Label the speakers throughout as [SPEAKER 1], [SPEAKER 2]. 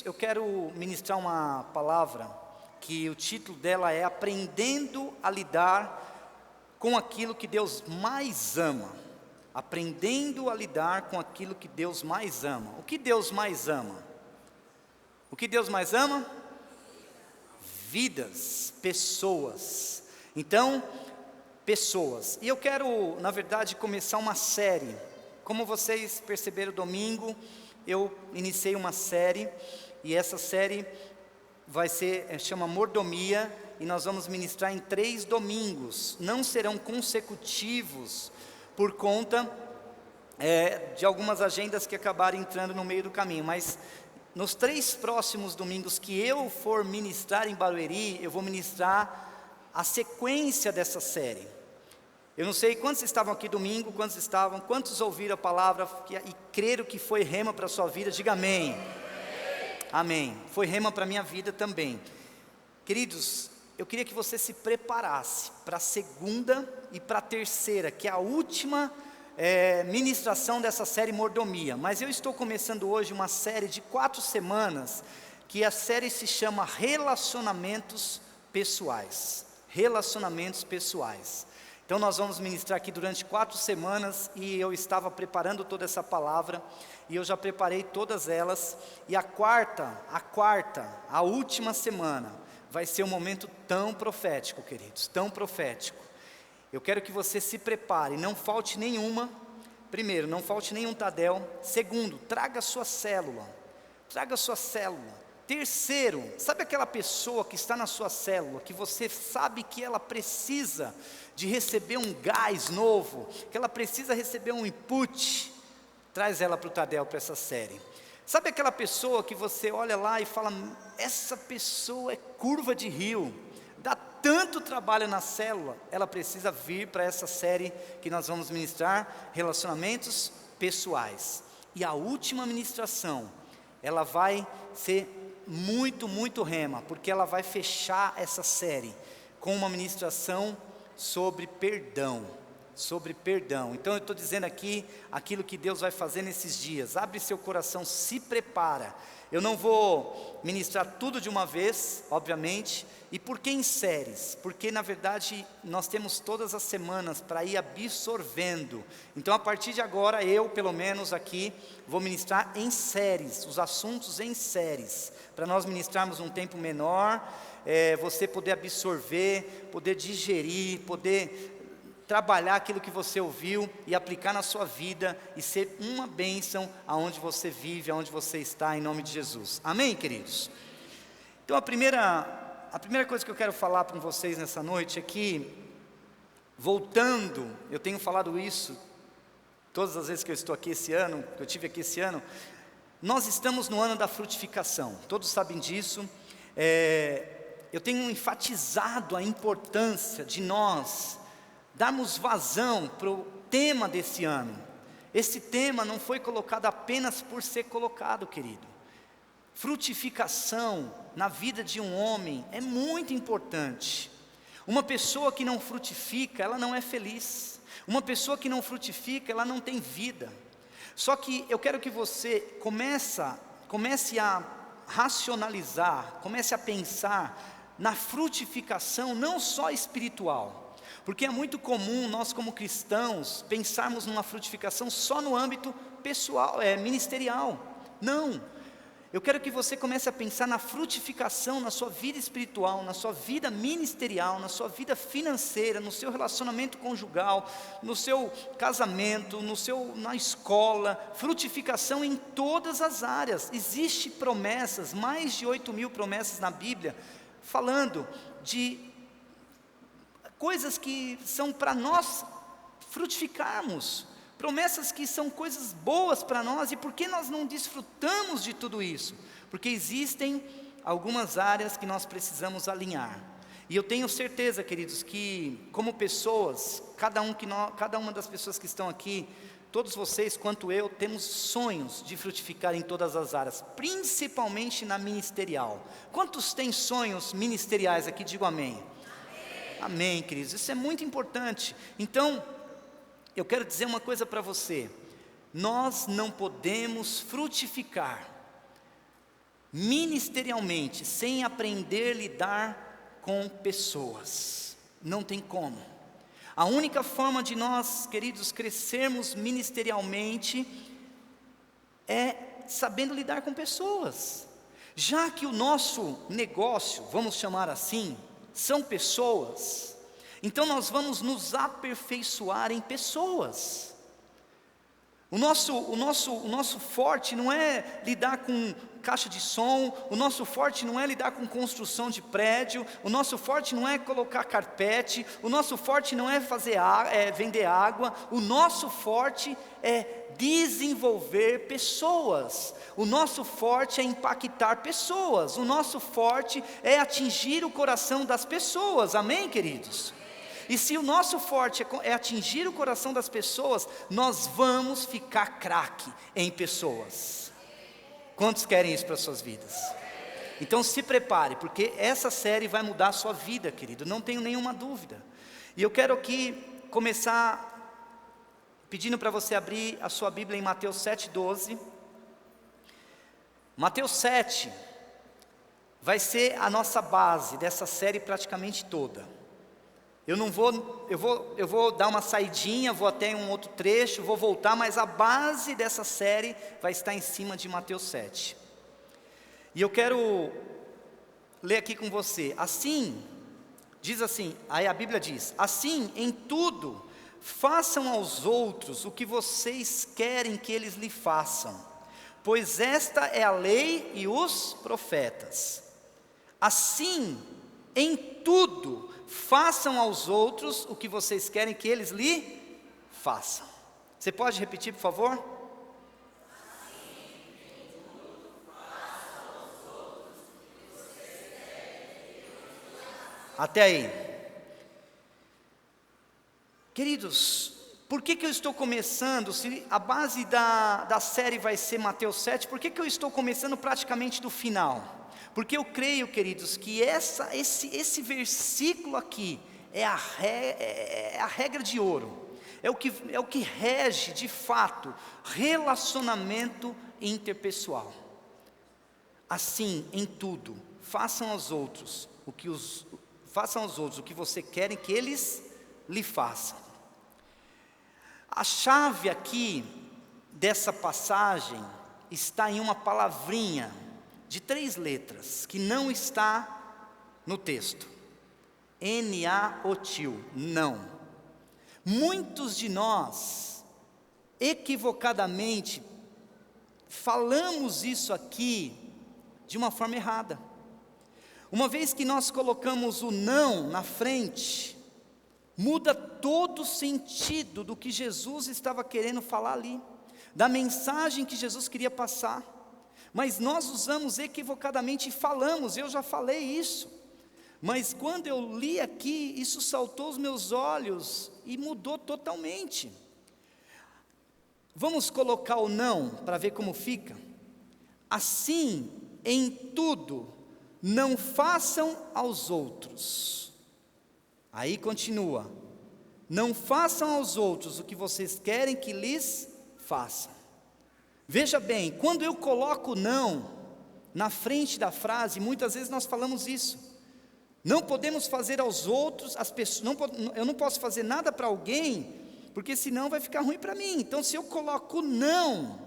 [SPEAKER 1] Eu quero ministrar uma palavra que o título dela é Aprendendo a Lidar com aquilo que Deus mais ama. Aprendendo a lidar com aquilo que Deus mais ama. O que Deus mais ama? O que Deus mais ama? Vidas, pessoas. Então, pessoas. E eu quero, na verdade, começar uma série. Como vocês perceberam domingo, eu iniciei uma série. E essa série chama Mordomia, e nós vamos ministrar em 3 domingos. Não serão consecutivos, por conta de algumas agendas que acabaram entrando no meio do caminho. Mas nos 3 próximos domingos que eu for ministrar em Barueri, eu vou ministrar a sequência dessa série. Eu não sei quantos estavam aqui domingo, quantos ouviram a palavra e creram que foi rema para a sua vida, diga amém. Amém. Foi rema para a minha vida também. Queridos, eu queria que você se preparasse para a segunda e para a terceira, que é a última ministração dessa série Mordomia. Mas eu estou começando hoje uma série de 4 semanas, que a série se chama Relacionamentos Pessoais. Relacionamentos Pessoais. Então nós vamos ministrar aqui durante 4 semanas, e eu estava preparando toda essa palavra, e eu já preparei todas elas, e a última semana, vai ser um momento tão profético, queridos, tão profético. Eu quero que você se prepare, não falte nenhuma. Primeiro, não falte nenhum Tadel. Segundo, traga a sua célula. Terceiro, sabe aquela pessoa que está na sua célula, que você sabe que ela precisa de receber um gás novo, que ela precisa receber um input? Traz ela para o Tadel, para essa série. Sabe aquela pessoa que você olha lá e fala, essa pessoa é curva de rio, dá tanto trabalho na célula, ela precisa vir para essa série que nós vamos ministrar, Relacionamentos Pessoais. E a última ministração, ela vai ser muito rema, porque ela vai fechar essa série com uma ministração sobre perdão. Então eu estou dizendo aqui aquilo que Deus vai fazer nesses dias. Abre seu coração, se prepara. Eu não vou ministrar tudo de uma vez, obviamente. E por que em séries? Porque na verdade nós temos todas as semanas para ir absorvendo. Então a partir de agora, eu pelo menos aqui vou ministrar em séries, os assuntos em séries, para nós ministrarmos um tempo menor, você poder absorver, poder digerir, poder trabalhar aquilo que você ouviu e aplicar na sua vida e ser uma bênção aonde você vive, aonde você está, em nome de Jesus. Amém, queridos? Então a primeira coisa que eu quero falar com vocês nessa noite é que, voltando, eu tenho falado isso todas as vezes que eu estou aqui esse ano, que eu tive aqui esse ano, nós estamos no ano da frutificação, todos sabem disso. Eu tenho enfatizado a importância de nós darmos vazão para o tema desse ano. Esse tema não foi colocado apenas por ser colocado, querido. Frutificação na vida de um homem é muito importante. Uma pessoa que não frutifica, ela não é feliz. Uma pessoa que não frutifica, ela não tem vida. Só que eu quero que você comece a racionalizar, comece a pensar na frutificação não só espiritual. Porque é muito comum nós como cristãos pensarmos numa frutificação só no âmbito pessoal, ministerial. Não, eu quero que você comece a pensar na frutificação na sua vida espiritual, na sua vida ministerial, na sua vida financeira, no seu relacionamento conjugal, no seu casamento, na escola, frutificação em todas as áreas. Existem promessas, mais de 8.000 promessas na Bíblia, falando de coisas que são para nós frutificarmos, promessas que são coisas boas para nós. E por que nós não desfrutamos de tudo isso? Porque existem algumas áreas que nós precisamos alinhar. E eu tenho certeza, queridos, que como pessoas, cada uma das pessoas que estão aqui, todos vocês quanto eu, temos sonhos de frutificar em todas as áreas, principalmente na ministerial. Quantos têm sonhos ministeriais aqui? Digo amém. Amém, queridos, isso é muito importante. Então, eu quero dizer uma coisa para você. Nós não podemos frutificar ministerialmente, sem aprender a lidar com pessoas. Não tem como. A única forma de nós, queridos, crescermos ministerialmente é sabendo lidar com pessoas. Já que o nosso negócio, vamos chamar assim, são pessoas, então nós vamos nos aperfeiçoar em pessoas. O nosso forte não é lidar com caixa de som, o nosso forte não é lidar com construção de prédio, o nosso forte não é colocar carpete, o nosso forte não é vender água, o nosso forte é desenvolver pessoas, o nosso forte é impactar pessoas, o nosso forte é atingir o coração das pessoas, amém, queridos? E se o nosso forte é atingir o coração das pessoas, nós vamos ficar craque em pessoas. Quantos querem isso para as suas vidas? Então se prepare, porque essa série vai mudar a sua vida, querido, não tenho nenhuma dúvida. E eu quero aqui começar pedindo para você abrir a sua Bíblia em Mateus 7,12. Mateus 7 vai ser a nossa base dessa série praticamente toda. Eu vou dar uma saidinha, vou até um outro trecho, vou voltar, mas a base dessa série vai estar em cima de Mateus 7. E eu quero ler aqui com você. Assim, diz assim, aí a Bíblia diz: assim, em tudo, façam aos outros o que vocês querem que eles lhe façam, pois esta é a lei e os profetas. Assim, em tudo, façam aos outros o que vocês querem que eles lhe façam. Você pode repetir, por favor? Até aí. Queridos, por que eu estou começando, se a base da série vai ser Mateus 7, por que eu estou começando praticamente do final? Porque eu creio, queridos, que esse versículo aqui é a regra de ouro, é o que rege de fato relacionamento interpessoal. Assim, em tudo, façam aos outros o que você querem que eles lhe façam. A chave aqui dessa passagem está em uma palavrinha de 3 letras, que não está no texto. N-A-O-T-I-O, não. Muitos de nós, equivocadamente, falamos isso aqui de uma forma errada. Uma vez que nós colocamos o não na frente, muda todo o sentido do que Jesus estava querendo falar ali, da mensagem que Jesus queria passar. Mas nós usamos equivocadamente e falamos, eu já falei isso. Mas quando eu li aqui, isso saltou aos meus olhos e mudou totalmente. Vamos colocar o não para ver como fica. Assim, em tudo, não façam aos outros. Aí continua: não façam aos outros o que vocês querem que lhes façam. Veja bem, quando eu coloco não na frente da frase, muitas vezes nós falamos isso. Não podemos fazer aos outros, eu não posso fazer nada para alguém, porque senão vai ficar ruim para mim. Então, se eu coloco não,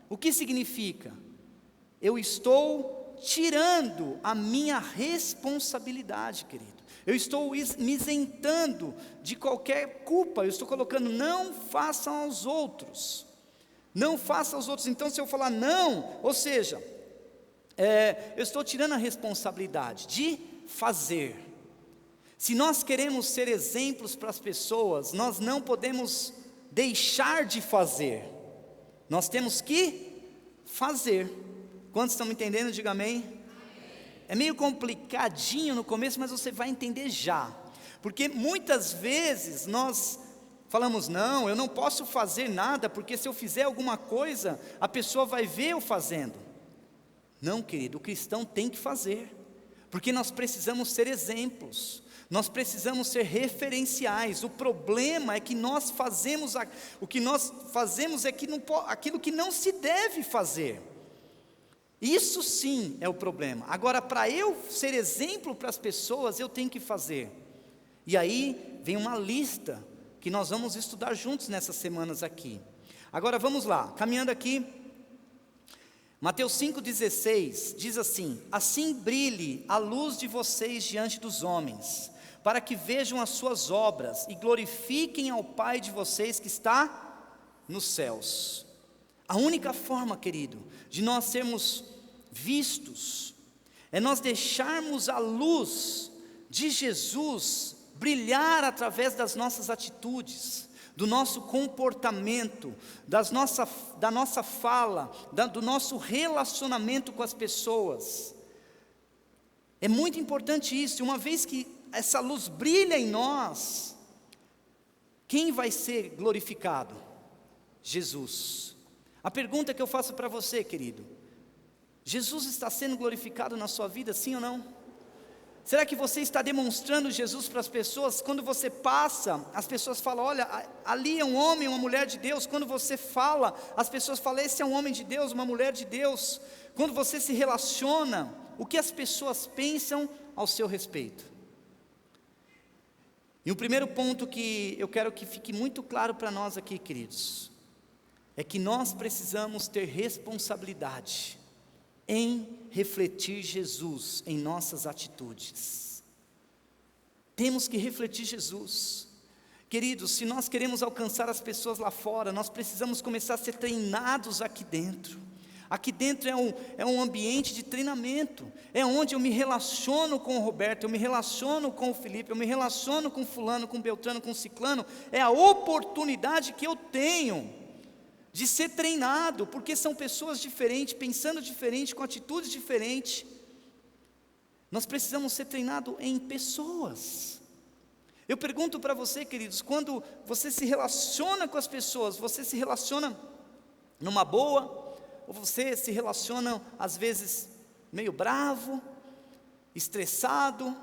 [SPEAKER 1] o que significa? Eu estou tirando a minha responsabilidade, querido. Eu estou me isentando de qualquer culpa. Eu estou colocando não façam aos outros. Não faça aos outros. Então, se eu falar não, ou seja, eu estou tirando a responsabilidade de fazer. Se nós queremos ser exemplos para as pessoas, nós não podemos deixar de fazer. Nós temos que fazer. Quantos estão me entendendo? Diga amém. É meio complicadinho no começo, mas você vai entender já. Porque muitas vezes nós falamos, não, eu não posso fazer nada, porque se eu fizer alguma coisa, a pessoa vai ver eu fazendo. Não, querido, o cristão tem que fazer, porque nós precisamos ser exemplos, nós precisamos ser referenciais. O problema é que nós fazemos, o que nós fazemos é aquilo que não se deve fazer. Isso sim é o problema. Agora, para eu ser exemplo para as pessoas, eu tenho que fazer. E aí vem uma lista que nós vamos estudar juntos nessas semanas aqui. Agora vamos lá, caminhando aqui. Mateus 5,16 diz assim: assim brilhe a luz de vocês diante dos homens, para que vejam as suas obras e glorifiquem ao Pai de vocês que está nos céus. A única forma, querido, de nós sermos vistos, é nós deixarmos a luz de Jesus brilhar através das nossas atitudes, do nosso comportamento, da nossa fala, do nosso relacionamento com as pessoas. É muito importante isso, uma vez que essa luz brilha em nós, quem vai ser glorificado? Jesus. A pergunta que eu faço para você, querido: Jesus está sendo glorificado na sua vida, sim ou não? Será que você está demonstrando Jesus para as pessoas? Quando você passa, as pessoas falam: olha, ali é um homem, uma mulher de Deus. Quando você fala, as pessoas falam: esse é um homem de Deus, uma mulher de Deus. Quando você se relaciona, o que as pessoas pensam ao seu respeito? E o primeiro ponto que eu quero que fique muito claro para nós aqui, queridos, é que nós precisamos ter responsabilidade em refletir Jesus em nossas atitudes. Temos que refletir Jesus. Queridos, se nós queremos alcançar as pessoas lá fora, nós precisamos começar a ser treinados aqui dentro. Aqui dentro é um ambiente de treinamento, é onde eu me relaciono com o Roberto, eu me relaciono com o Felipe, eu me relaciono com fulano, com Beltrano, com ciclano. É a oportunidade que eu tenho de ser treinado, porque são pessoas diferentes, pensando diferente, com atitudes diferentes. Nós precisamos ser treinados em pessoas. Eu pergunto para você, queridos, quando você se relaciona com as pessoas, você se relaciona numa boa, ou você se relaciona às vezes meio bravo, estressado?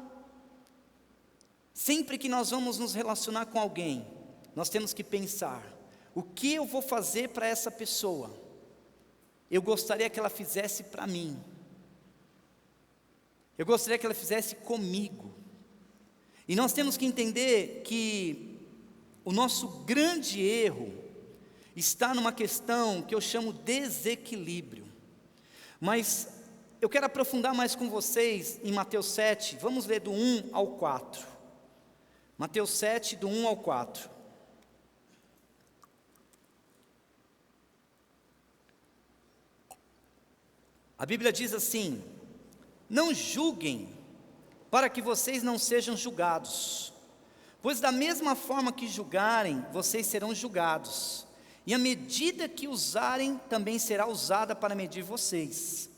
[SPEAKER 1] Sempre que nós vamos nos relacionar com alguém, nós temos que pensar: o que eu vou fazer para essa pessoa? Eu gostaria que ela fizesse para mim. Eu gostaria que ela fizesse comigo. E nós temos que entender que o nosso grande erro está numa questão que eu chamo desequilíbrio. Mas eu quero aprofundar mais com vocês em Mateus 7, vamos ler do 1 ao 4. Mateus 7, do 1 ao 4. A Bíblia diz assim: não julguem, para que vocês não sejam julgados, pois da mesma forma que julgarem, vocês serão julgados, e a medida que usarem também será usada para medir vocês.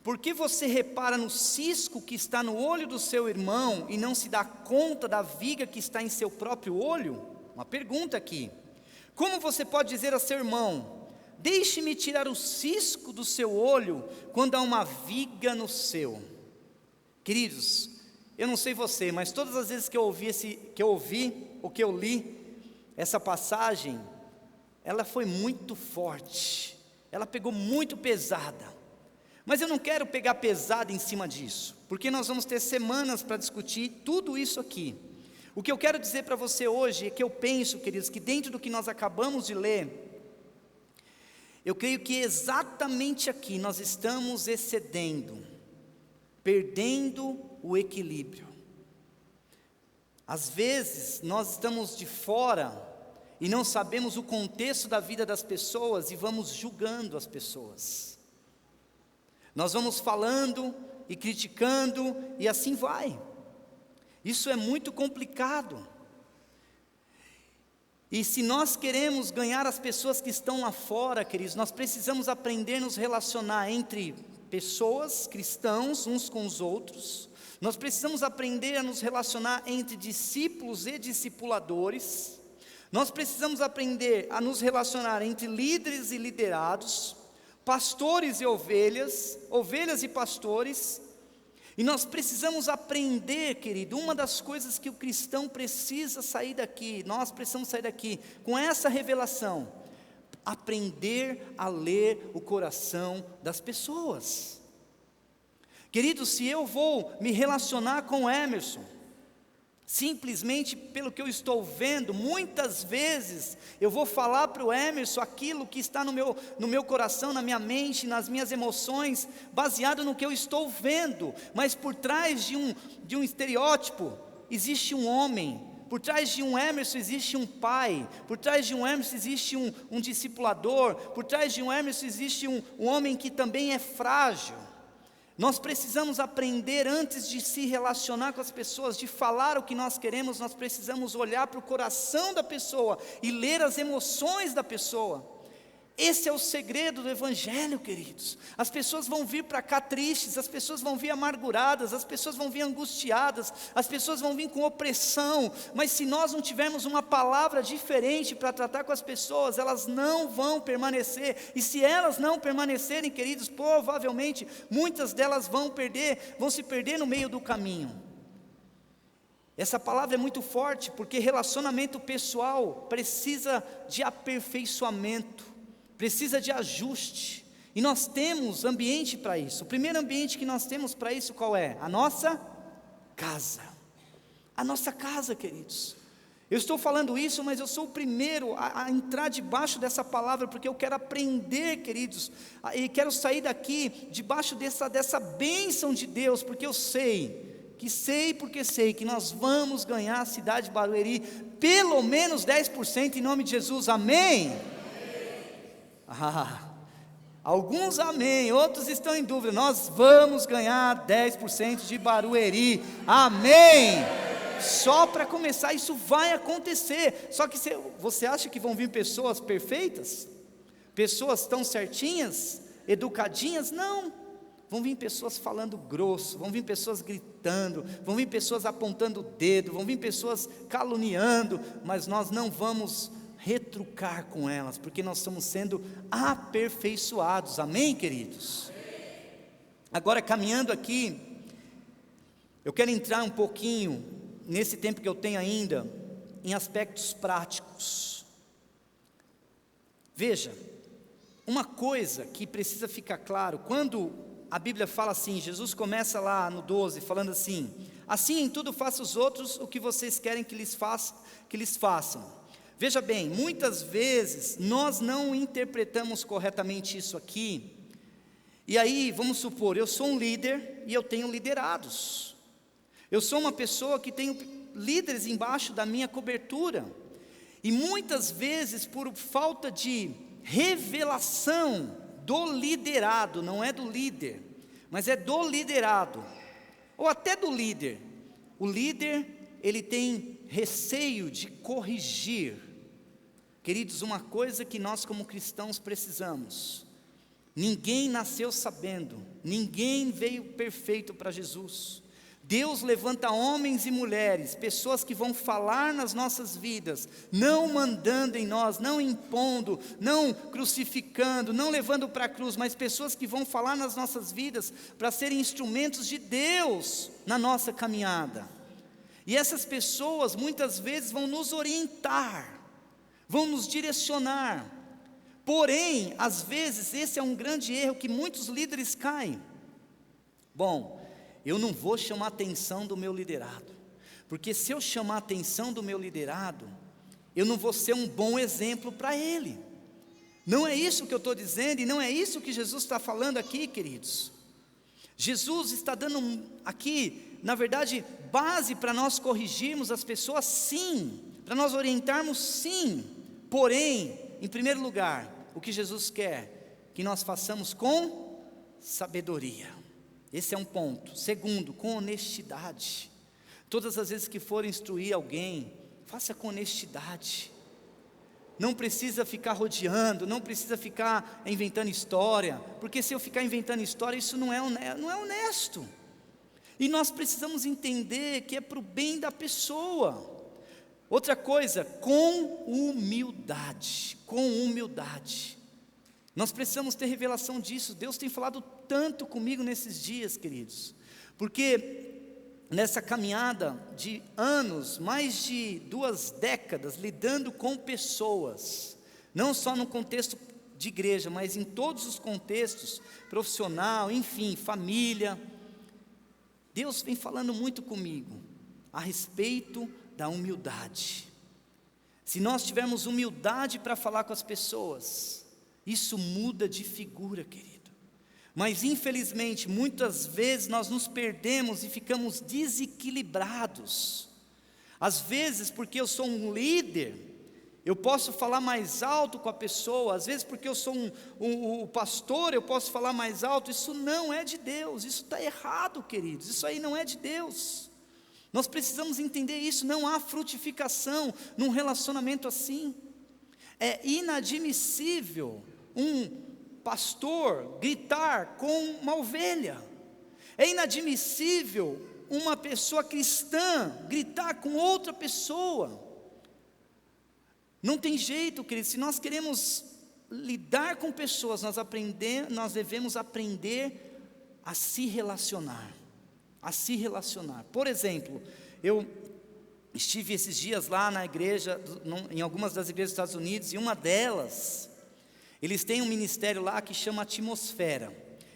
[SPEAKER 1] Por que você repara no cisco que está no olho do seu irmão e não se dá conta da viga que está em seu próprio olho? Uma pergunta aqui. Como você pode dizer a seu irmão: deixe-me tirar o cisco do seu olho, quando há uma viga no seu? Queridos, eu não sei você, mas todas as vezes que eu li essa passagem, ela foi muito forte, ela pegou muito pesada. Mas eu não quero pegar pesado em cima disso, porque nós vamos ter semanas para discutir tudo isso aqui. O que eu quero dizer para você hoje é que eu penso, queridos, que dentro do que nós acabamos de ler, eu creio que exatamente aqui nós estamos excedendo, perdendo o equilíbrio. Às vezes nós estamos de fora e não sabemos o contexto da vida das pessoas e vamos julgando as pessoas. Nós vamos falando e criticando e assim vai. Isso é muito complicado. E se nós queremos ganhar as pessoas que estão lá fora, queridos, nós precisamos aprender a nos relacionar entre pessoas, cristãos, uns com os outros. Nós precisamos aprender a nos relacionar entre discípulos e discipuladores. Nós precisamos aprender a nos relacionar entre líderes e liderados, pastores e ovelhas, ovelhas e pastores. E nós precisamos aprender, querido, uma das coisas que o cristão precisa sair daqui, nós precisamos sair daqui com essa revelação: aprender a ler o coração das pessoas. Queridos, se eu vou me relacionar com o Emerson, simplesmente pelo que eu estou vendo, muitas vezes eu vou falar para o Emerson aquilo que está no meu coração, na minha mente, nas minhas emoções, baseado no que eu estou vendo, mas por trás de um estereótipo, existe um homem, por trás de um Emerson existe um pai, por trás de um Emerson existe um discipulador, por trás de um Emerson existe um homem que também é frágil. Nós precisamos aprender, antes de se relacionar com as pessoas, de falar o que nós queremos, nós precisamos olhar para o coração da pessoa e ler as emoções da pessoa. Esse é o segredo do Evangelho, queridos. As pessoas vão vir para cá tristes, as pessoas vão vir amarguradas, as pessoas vão vir angustiadas, as pessoas vão vir com opressão, mas se nós não tivermos uma palavra diferente para tratar com as pessoas, elas não vão permanecer, e se elas não permanecerem, queridos, provavelmente muitas delas vão se perder no meio do caminho. Essa palavra é muito forte, porque relacionamento pessoal precisa de aperfeiçoamento, precisa de ajuste, e nós temos ambiente para isso. O primeiro ambiente que nós temos para isso qual é? A nossa casa. A nossa casa, queridos. Eu estou falando isso, mas eu sou o primeiro a entrar debaixo dessa palavra, porque eu quero aprender, queridos, e quero sair daqui debaixo dessa bênção de Deus, porque eu sei que nós vamos ganhar a cidade de Barueri, pelo menos 10% em nome de Jesus, amém? Alguns amém, outros estão em dúvida. Nós vamos ganhar 10% de Barueri, amém? Só para começar, isso vai acontecer. Só que você acha que vão vir pessoas perfeitas? Pessoas tão certinhas, educadinhas? Não, vão vir pessoas falando grosso, vão vir pessoas gritando, vão vir pessoas apontando o dedo, vão vir pessoas caluniando, mas nós não vamos retrucar com elas, porque nós estamos sendo aperfeiçoados, amém, queridos? Agora, caminhando aqui, eu quero entrar um pouquinho, nesse tempo que eu tenho ainda, em aspectos práticos. Veja, uma coisa que precisa ficar claro, quando a Bíblia fala assim, Jesus começa lá no 12, falando assim em tudo faça os outros o que vocês querem que lhes façam. Veja bem, muitas vezes nós não interpretamos corretamente isso aqui, e aí vamos supor, eu sou um líder e eu tenho liderados, eu sou uma pessoa que tenho líderes embaixo da minha cobertura, e muitas vezes por falta de revelação do liderado, não é do líder, mas é do liderado, ou até do líder, o líder ele tem receio de corrigir. Queridos, uma coisa que nós como cristãos precisamos, ninguém nasceu sabendo, ninguém veio perfeito para Jesus. Deus levanta homens e mulheres, pessoas que vão falar nas nossas vidas, não mandando em nós, não impondo, não crucificando, não levando para a cruz, mas pessoas que vão falar nas nossas vidas para serem instrumentos de Deus na nossa caminhada. E essas pessoas muitas vezes vão nos orientar, vão nos direcionar, porém, às vezes, esse é um grande erro que muitos líderes caem. Bom, eu não vou chamar a atenção do meu liderado, porque se eu chamar a atenção do meu liderado, eu não vou ser um bom exemplo para ele. Não é isso que eu estou dizendo, e não é isso que Jesus está falando aqui, queridos. Jesus está dando aqui, na verdade, base para nós corrigirmos as pessoas, sim, para nós orientarmos, sim, porém, em primeiro lugar, o que Jesus quer? Que nós façamos com sabedoria, esse é um ponto. Segundo, com honestidade. Todas as vezes que for instruir alguém, faça com honestidade, não precisa ficar rodeando, não precisa ficar inventando história, porque se eu ficar inventando história, isso não é honesto, e nós precisamos entender que é para o bem da pessoa. Outra coisa, com humildade, nós precisamos ter revelação disso. Deus tem falado tanto comigo nesses dias, queridos, porque nessa caminhada de anos, mais de 2 décadas, lidando com pessoas, não só no contexto de igreja, mas em todos os contextos, profissional, enfim, família. Deus vem falando muito comigo a respeito da humildade. Se nós tivermos humildade para falar com as pessoas, isso muda de figura, querido. Mas infelizmente, muitas vezes nós nos perdemos e ficamos desequilibrados. Às vezes, porque eu sou um líder, eu posso falar mais alto com a pessoa. Às vezes, porque eu sou um pastor, eu posso falar mais alto. Isso não é de Deus, isso está errado, queridos. Isso aí não é de Deus. Nós precisamos entender isso. Não há frutificação num relacionamento assim. É inadmissível um pastor gritar com uma ovelha. É inadmissível uma pessoa cristã gritar com outra pessoa. Não tem jeito, querido. Se nós queremos lidar com pessoas, nós devemos aprender a se relacionar. A se relacionar. Por exemplo, eu estive esses dias lá na igreja, em algumas das igrejas dos Estados Unidos, e uma delas, eles têm um ministério lá que chama Atmosfera.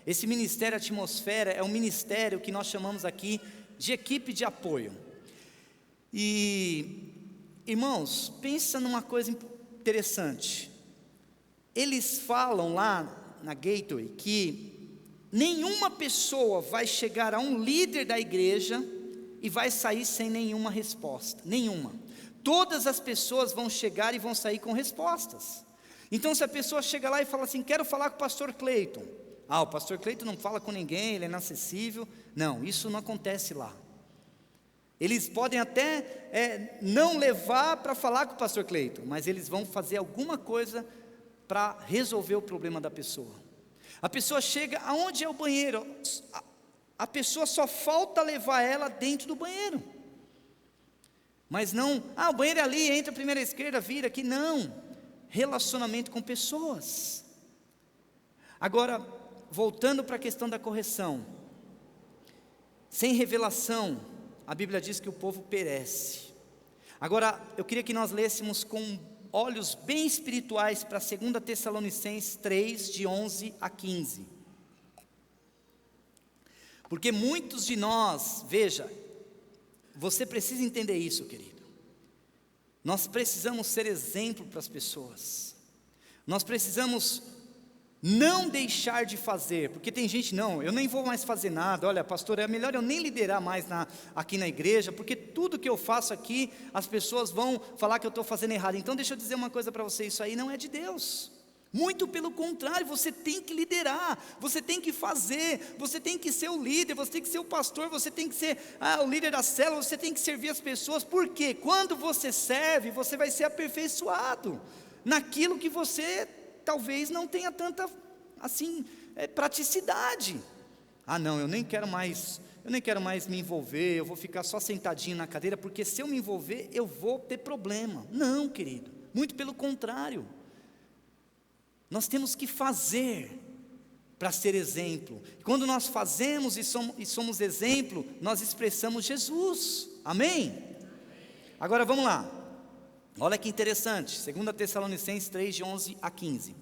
[SPEAKER 1] Esse ministério Atmosfera é um ministério que nós chamamos aqui de equipe de apoio. E, irmãos, pensa numa coisa interessante. Eles falam lá na Gateway que nenhuma pessoa vai chegar a um líder da igreja e vai sair sem nenhuma resposta. Nenhuma. Todas as pessoas vão chegar e vão sair com respostas. Então, se a pessoa chega lá e fala assim: quero falar com o pastor Cleiton. O pastor Cleiton não fala com ninguém, ele é inacessível. Não, isso não acontece lá. Eles podem até não levar para falar com o pastor Cleiton, mas eles vão fazer alguma coisa para resolver o problema da pessoa. A pessoa chega, aonde é o banheiro? A pessoa só falta levar ela dentro do banheiro. Mas não, o banheiro é ali, entra a primeira esquerda, vira aqui. Não. Relacionamento com pessoas. Agora, voltando para a questão da correção. Sem revelação, a Bíblia diz que o povo perece. Agora, eu queria que nós lêssemos com olhos bem espirituais para 2 Tessalonicenses 3, de 11 a 15. Porque muitos de nós, veja, você precisa entender isso, querido. Nós precisamos ser exemplo para as pessoas. Nós precisamos não deixar de fazer, porque tem gente, não, eu nem vou mais fazer nada. Olha, pastor, é melhor eu nem liderar mais aqui na igreja, porque tudo que eu faço aqui, as pessoas vão falar que eu estou fazendo errado. Então deixa eu dizer uma coisa para você, isso aí não é de Deus. Muito pelo contrário, você tem que liderar, você tem que fazer, você tem que ser o líder, você tem que ser o pastor, você tem que ser o líder da célula, você tem que servir as pessoas. Porque quando você serve, você vai ser aperfeiçoado naquilo que você talvez não tenha tanta assim praticidade. Não, eu nem quero mais me envolver, eu vou ficar só sentadinho na cadeira, porque se eu me envolver, eu vou ter problema. Não, querido, muito pelo contrário. Nós temos que fazer para ser exemplo. Quando nós fazemos e somos exemplo, nós expressamos Jesus. Amém? Agora vamos lá. Olha que interessante. 2 Tessalonicenses 3, de 11 a 15.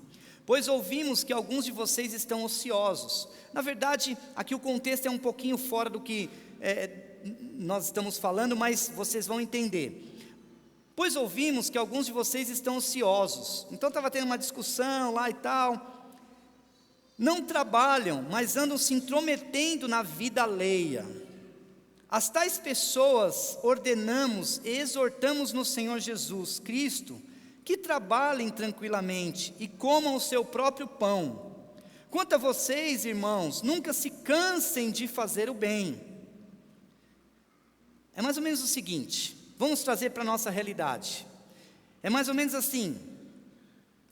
[SPEAKER 1] Pois ouvimos que alguns de vocês estão ociosos. Na verdade, aqui o contexto é um pouquinho fora do que nós estamos falando, mas vocês vão entender. Pois ouvimos que alguns de vocês estão ociosos. Então estava tendo uma discussão lá e tal. Não trabalham, mas andam se intrometendo na vida alheia. As tais pessoas ordenamos e exortamos no Senhor Jesus Cristo que trabalhem tranquilamente e comam o seu próprio pão. Quanto a vocês, irmãos, nunca se cansem de fazer o bem. É mais ou menos o seguinte, vamos trazer para a nossa realidade. É mais ou menos assim,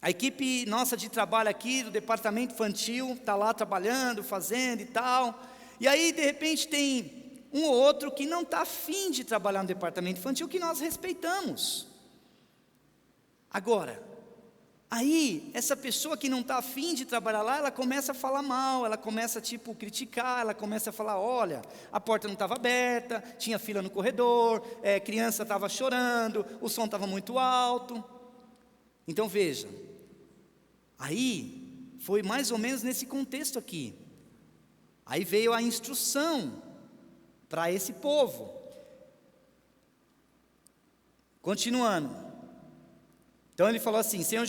[SPEAKER 1] a equipe nossa de trabalho aqui, do departamento infantil, está lá trabalhando, fazendo e tal, e aí de repente tem um ou outro que não está afim de trabalhar no departamento infantil, que nós respeitamos. Agora, aí essa pessoa que não está afim de trabalhar lá, ela começa a falar mal, ela começa criticar, ela começa a falar: olha, a porta não estava aberta, tinha fila no corredor, criança estava chorando, o som estava muito alto. Então veja, Aí, foi mais ou menos nesse contexto aqui. Aí veio a instrução para esse povo. Continuando. Então ele falou assim: Senhor,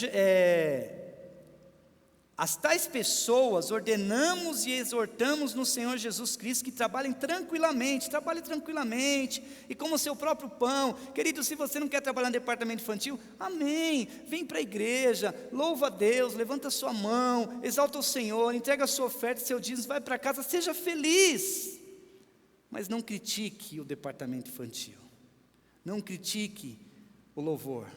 [SPEAKER 1] as tais pessoas ordenamos e exortamos no Senhor Jesus Cristo que trabalhem tranquilamente, trabalhe tranquilamente, e como seu próprio pão. Querido, se você não quer trabalhar no departamento infantil, amém, vem para a igreja, louva a Deus, levanta a sua mão, exalta o Senhor, entrega a sua oferta, seu dízimo, vai para casa, seja feliz. Mas não critique o departamento infantil, não critique o louvor,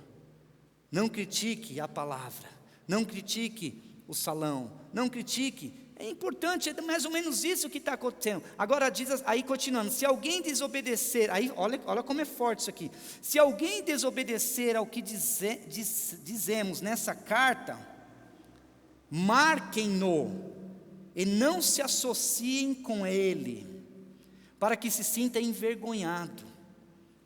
[SPEAKER 1] não critique a palavra, não critique o salão, não critique, é importante, é mais ou menos isso que está acontecendo. Agora diz, aí continuando, se alguém desobedecer, aí olha como é forte isso aqui, se alguém desobedecer ao que dizemos nessa carta, marquem-no, e não se associem com ele, para que se sinta envergonhado.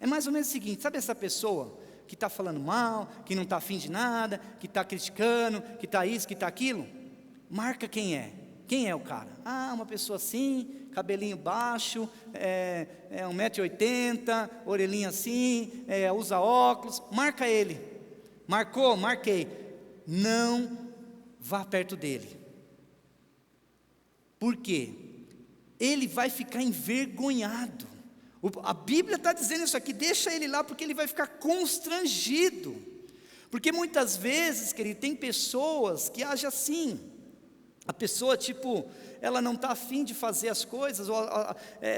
[SPEAKER 1] É mais ou menos o seguinte, sabe essa pessoa que está falando mal, que não está afim de nada, que está criticando, que está isso, que está aquilo? Marca quem é. Quem é o cara? Uma pessoa assim, cabelinho baixo, 1,80 m, orelhinha assim, usa óculos. Marca ele. Marcou? Marquei. Não vá perto dele. Por quê? Ele vai ficar envergonhado. A Bíblia está dizendo isso aqui, deixa ele lá, porque ele vai ficar constrangido. Porque muitas vezes, querido, tem pessoas que agem assim. A pessoa, ela não está afim de fazer as coisas,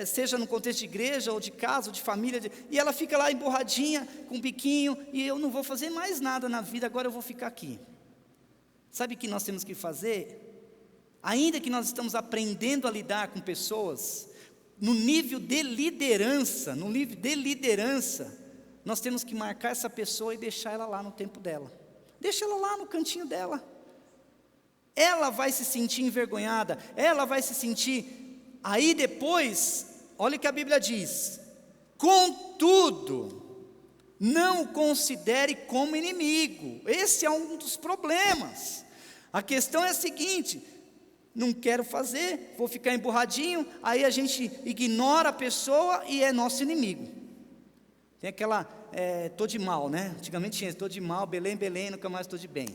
[SPEAKER 1] seja no contexto de igreja, ou de casa, ou de família, e ela fica lá emborradinha, com um biquinho, e eu não vou fazer mais nada na vida, agora eu vou ficar aqui. Sabe o que nós temos que fazer? Ainda que nós estamos aprendendo a lidar com pessoas, no nível de liderança, nós temos que marcar essa pessoa e deixar ela lá no tempo dela. Deixa ela lá no cantinho dela. Ela vai se sentir envergonhada, ela vai se sentir. Aí depois, olha o que a Bíblia diz: contudo, não o considere como inimigo. Esse é um dos problemas. A questão é a seguinte: não quero fazer, vou ficar emburradinho, aí a gente ignora a pessoa e é nosso inimigo. Tem aquela, tô de mal, né? Antigamente tinha, tô de mal, Belém, nunca mais tô de bem.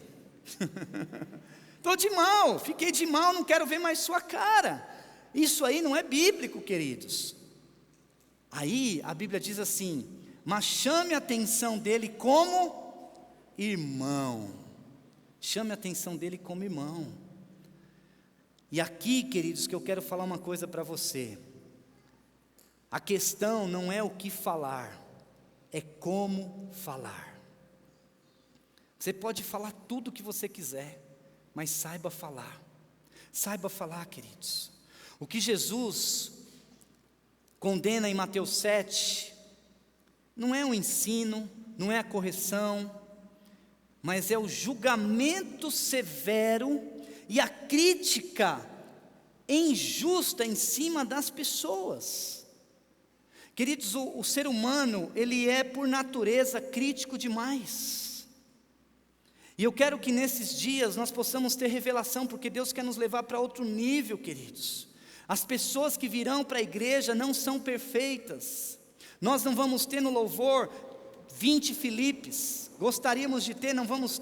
[SPEAKER 1] Tô de mal, fiquei de mal, não quero ver mais sua cara. Isso aí não é bíblico, queridos. Aí a Bíblia diz assim: mas chame a atenção dele como irmão. Chame a atenção dele como irmão. E aqui, queridos, que eu quero falar uma coisa para você. A questão não é o que falar, é como falar. Você pode falar tudo o que você quiser, mas saiba falar. Saiba falar, queridos. O que Jesus condena em Mateus 7, não é o ensino, não é a correção, mas é o julgamento severo e a crítica injusta em cima das pessoas. Queridos, o ser humano, ele é por natureza crítico demais. E eu quero que nesses dias nós possamos ter revelação, porque Deus quer nos levar para outro nível, queridos. As pessoas que virão para a igreja não são perfeitas. Nós não vamos ter no louvor 20 Filipes, gostaríamos de ter, não vamos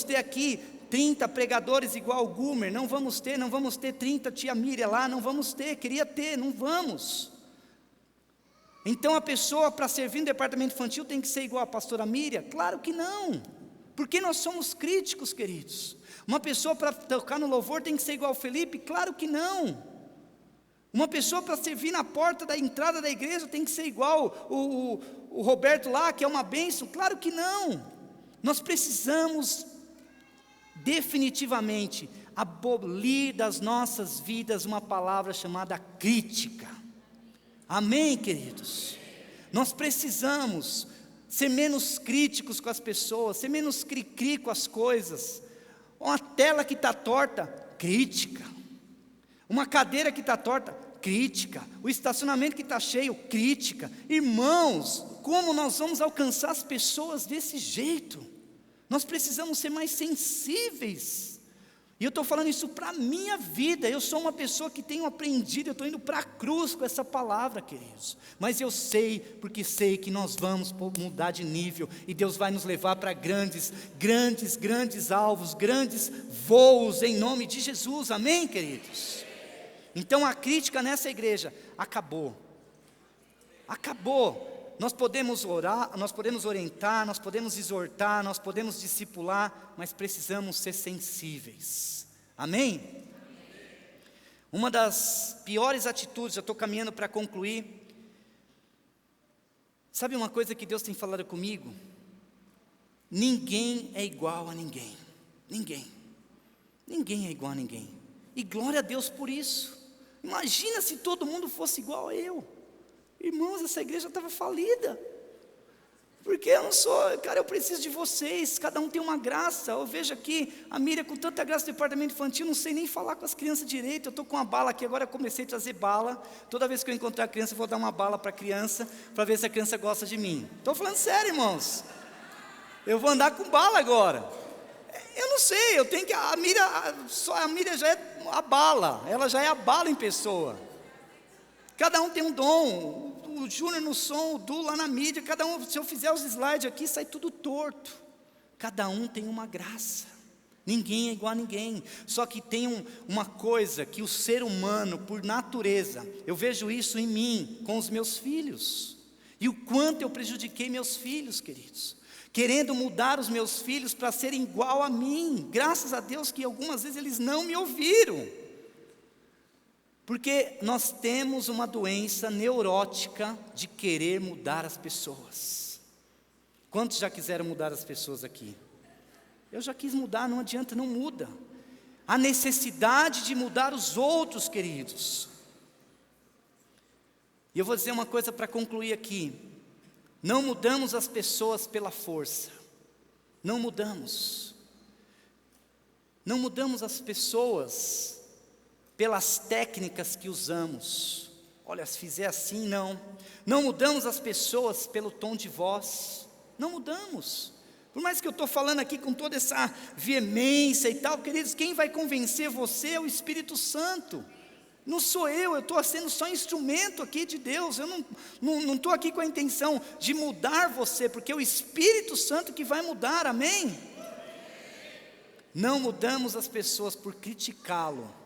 [SPEAKER 1] ter aqui 30 pregadores igual o Gumer, não vamos ter 30 tia Miriam lá, não vamos ter, queria ter, não vamos. Então a pessoa para servir no departamento infantil tem que ser igual a pastora Miriam? Claro que não, porque nós somos críticos, queridos. Uma pessoa para tocar no louvor tem que ser igual ao Felipe? Claro que não. Uma pessoa para servir na porta da entrada da igreja tem que ser igual o Roberto lá, que é uma bênção? Claro que não. Nós precisamos definitivamente abolir das nossas vidas uma palavra chamada crítica. Amém, queridos? Nós precisamos ser menos críticos com as pessoas, ser menos cri-cri com as coisas. Uma tela que está torta, crítica. Uma cadeira que está torta, crítica. O estacionamento que está cheio, crítica. Irmãos, como nós vamos alcançar as pessoas desse jeito? Nós precisamos ser mais sensíveis. E eu estou falando isso para a minha vida. Eu sou uma pessoa que tenho aprendido, eu estou indo para a cruz com essa palavra, queridos. Mas eu sei, porque sei que nós vamos mudar de nível. E Deus vai nos levar para grandes alvos, grandes voos, em nome de Jesus. Amém, queridos? Então a crítica nessa igreja acabou. Acabou. Nós podemos orar, nós podemos orientar, nós podemos exortar, nós podemos discipular, mas precisamos ser sensíveis. Amém? Uma das piores atitudes, já estou caminhando para concluir. Sabe uma coisa que Deus tem falado comigo? Ninguém é igual a ninguém. Ninguém. Ninguém é igual a ninguém. E glória a Deus por isso. Imagina se todo mundo fosse igual a eu. Irmãos, essa igreja estava falida. Porque eu não sou, cara, eu preciso de vocês. Cada um tem uma graça. Eu vejo aqui a Miriam com tanta graça do departamento infantil, não sei nem falar com as crianças direito. Eu estou com uma bala aqui, agora eu comecei a trazer bala. Toda vez que eu encontrar a criança, eu vou dar uma bala para a criança, para ver se a criança gosta de mim. Estou falando sério, irmãos. Eu vou andar com bala agora. Eu não sei, eu tenho que. A Miriam já é a bala, ela já é a bala em pessoa. Cada um tem um dom, o Júnior no som, o Du lá na mídia, cada um, se eu fizer os slides aqui, sai tudo torto. Cada um tem uma graça, ninguém é igual a ninguém. Só que tem uma coisa que o ser humano, por natureza, eu vejo isso em mim, com os meus filhos. E o quanto eu prejudiquei meus filhos, queridos. Querendo mudar os meus filhos para serem igual a mim. Graças a Deus que algumas vezes eles não me ouviram. Porque nós temos uma doença neurótica de querer mudar as pessoas. Quantos já quiseram mudar as pessoas aqui? Eu já quis mudar, não adianta, não muda. A necessidade de mudar os outros, queridos. E eu vou dizer uma coisa para concluir aqui. Não mudamos as pessoas pela força. Não mudamos. Não mudamos as pessoas pelas técnicas que usamos. Olha, se fizer assim, não. Não mudamos as pessoas pelo tom de voz. Não mudamos. Por mais que eu estou falando aqui com toda essa veemência e tal, queridos, quem vai convencer você é o Espírito Santo. Não sou eu estou sendo só instrumento aqui de Deus. Eu não estou aqui com a intenção de mudar você, porque é o Espírito Santo que vai mudar, amém? Não mudamos as pessoas por criticá-lo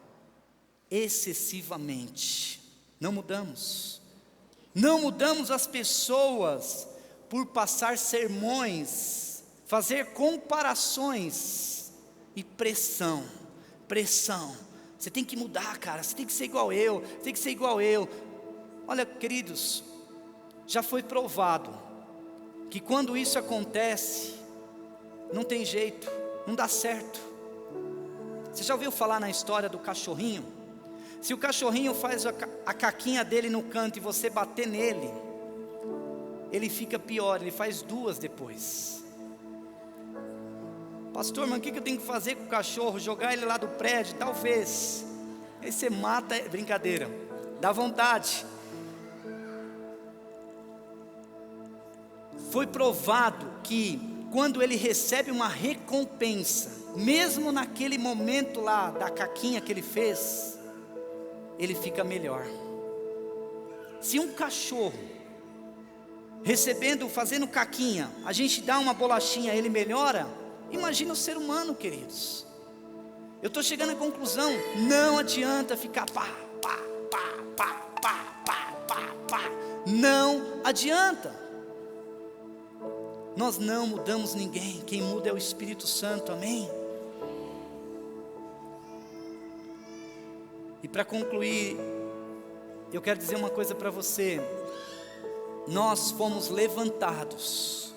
[SPEAKER 1] excessivamente. Não mudamos. Não mudamos as pessoas por passar sermões, fazer comparações e pressão. Você tem que mudar, cara, você tem que ser igual eu, tem que ser igual eu. Olha, queridos, já foi provado que quando isso acontece, não tem jeito, não dá certo. Você já ouviu falar na história do cachorrinho? Se o cachorrinho faz a caquinha dele no canto e você bater nele, ele fica pior, ele faz duas depois. Pastor, mas o que eu tenho que fazer com o cachorro? Jogar ele lá do prédio? Talvez. Aí você mata, brincadeira, dá vontade. Foi provado que quando ele recebe uma recompensa, mesmo naquele momento lá da caquinha que ele fez, ele fica melhor. Se um cachorro fazendo caquinha, a gente dá uma bolachinha, ele melhora. Imagina o ser humano, queridos. Eu estou chegando à conclusão, não adianta ficar pá. Não adianta. Nós não mudamos ninguém, quem muda é o Espírito Santo, amém? E para concluir, eu quero dizer uma coisa para você. Nós fomos levantados,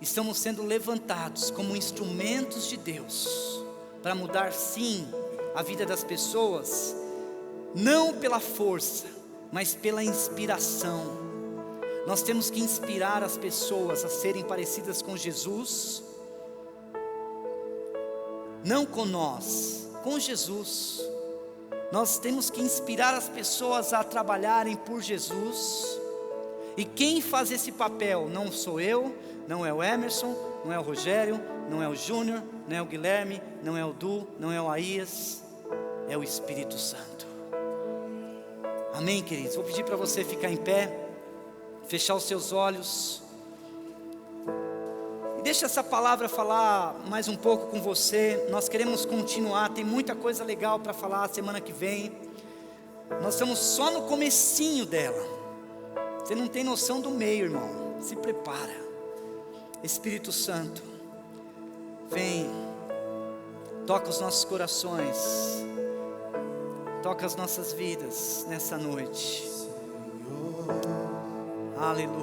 [SPEAKER 1] estamos sendo levantados como instrumentos de Deus, para mudar sim a vida das pessoas, não pela força, mas pela inspiração. Nós temos que inspirar as pessoas a serem parecidas com Jesus, não com nós, com Jesus. Nós temos que inspirar as pessoas a trabalharem por Jesus. E quem faz esse papel não sou eu, Não é o Emerson, não é o Rogério, não é o Júnior, não é o Guilherme, não é o Du, não é o Aías, é o Espírito Santo. Amém, queridos? Vou pedir para você ficar em pé, fechar os seus olhos, e deixa essa palavra falar mais um pouco com você. Nós queremos continuar, tem muita coisa legal para falar semana que vem. Nós estamos só no comecinho dela. Você não tem noção do meio, irmão. Se prepara. Espírito Santo, vem, toca os nossos corações, toca as nossas vidas nessa noite. Aleluia.